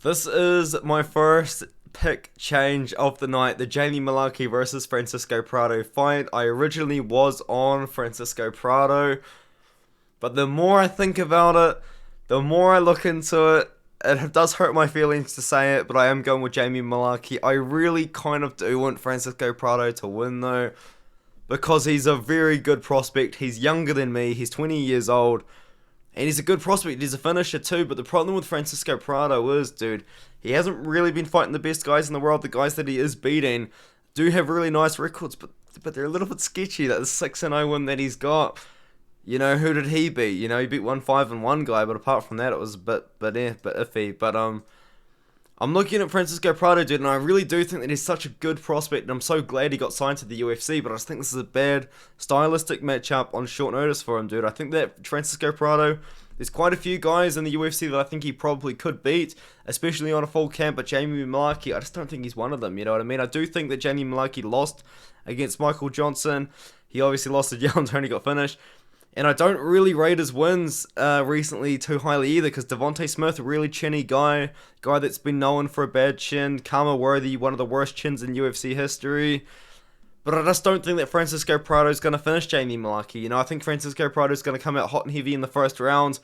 This is my first pick change of the night, the Jamie Mullarkey versus Francisco Prado fight. I originally was on Francisco Prado, but the more I think about it, the more I look into it, it does hurt my feelings to say it, but I am going with Jamie Mullarkey. I really kind of do want Francisco Prado to win though, because he's a very good prospect. He's younger than me, he's 20 years old. And he's a good prospect, he's a finisher too, but the problem with Francisco Prado is, dude, he hasn't really been fighting the best guys in the world. The guys that he is beating do have really nice records, but they're a little bit sketchy. That 6-0 win that he's got, you know, who did he beat? You know, he beat 1-5-1 guy, but apart from that, it was a bit iffy. But I'm looking at Francisco Prado, dude, and I really do think that he's such a good prospect, and I'm so glad he got signed to the UFC, but I just think this is a bad stylistic matchup on short notice for him, dude. I think that Francisco Prado, there's quite a few guys in the UFC that I think he probably could beat, especially on a full camp, but Jamie Mullarkey, I just don't think he's one of them, you know what I mean? I do think that Jamie Mullarkey lost against Michael Johnson. He obviously lost to Yale and Tony got finished. And I don't really rate his wins recently too highly either, because Devontae Smith, a really chinny guy that's been known for a bad chin. Karma Worthy, one of the worst chins in UFC history. But I just don't think that Francisco Prado is going to finish Jamie Mullarkey. You know, I think Francisco Prado is going to come out hot and heavy in the first round,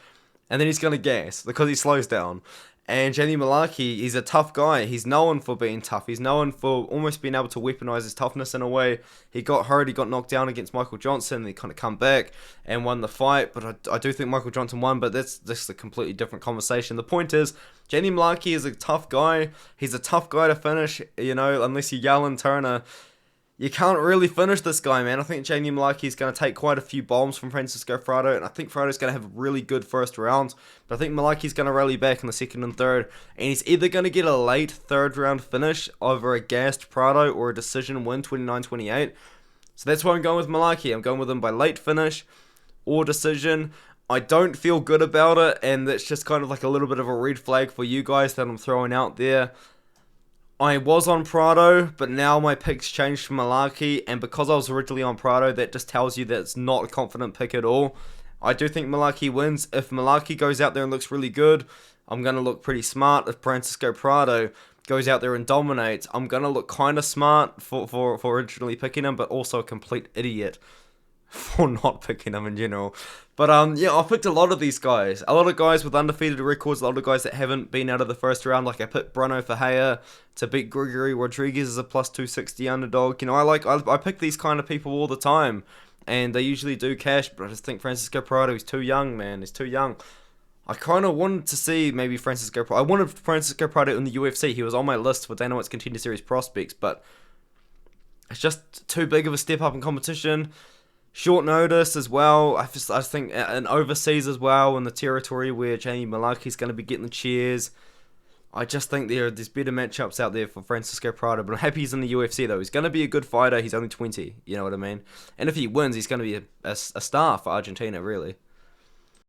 and then he's going to gas because he slows down. And Jamie Mullarkey, he's a tough guy. He's known for being tough. He's known for almost being able to weaponize his toughness in a way. He got hurt, he got knocked down against Michael Johnson, and he kind of come back and won the fight. But I do think Michael Johnson won, but that's just a completely different conversation. The point is, Jamie Mullarkey is a tough guy. He's a tough guy to finish, you know, unless you yell and Turner. You can't really finish this guy, man. I think Jamie Mullarkey is going to take quite a few bombs from Francisco Prado, and I think Prado's going to have a really good first round. But I think Mullarkey's going to rally back in the second and third, and he's either going to get a late third round finish over a gassed Prado or a decision win 29-28. So that's why I'm going with Mullarkey. I'm going with him by late finish or decision. I don't feel good about it, and that's just kind of like a little bit of a red flag for you guys that I'm throwing out there. I was on Prado, but now my pick's changed to Mullarkey, and because I was originally on Prado, that just tells you that it's not a confident pick at all. I do think Mullarkey wins. If Mullarkey goes out there and looks really good, I'm going to look pretty smart. If Francisco Prado goes out there and dominates, I'm going to look kind of smart for originally picking him, but also a complete idiot for not picking him in general. But yeah, I picked a lot of these guys. A lot of guys with undefeated records, a lot of guys that haven't been out of the first round. Like I picked Bruno Ferreira to beat Gregory Rodriguez as a plus 260 underdog. You know, I pick these kind of people all the time, and they usually do cash, but I just think Francisco Prado, he's too young, man. He's too young. I kind of wanted to see maybe Francisco Prado. I wanted Francisco Prado in the UFC. He was on my list for Dana White's Contender Series prospects, but it's just too big of a step up in competition. Short notice as well. I think and overseas as well, in the territory where Jamie Mullarkey's going to be getting the cheers. I just think there's better matchups out there for Francisco Prado, but I'm happy he's in the UFC though. He's going to be a good fighter. He's only 20, you know what I mean? And if he wins, he's going to be a star for Argentina, really.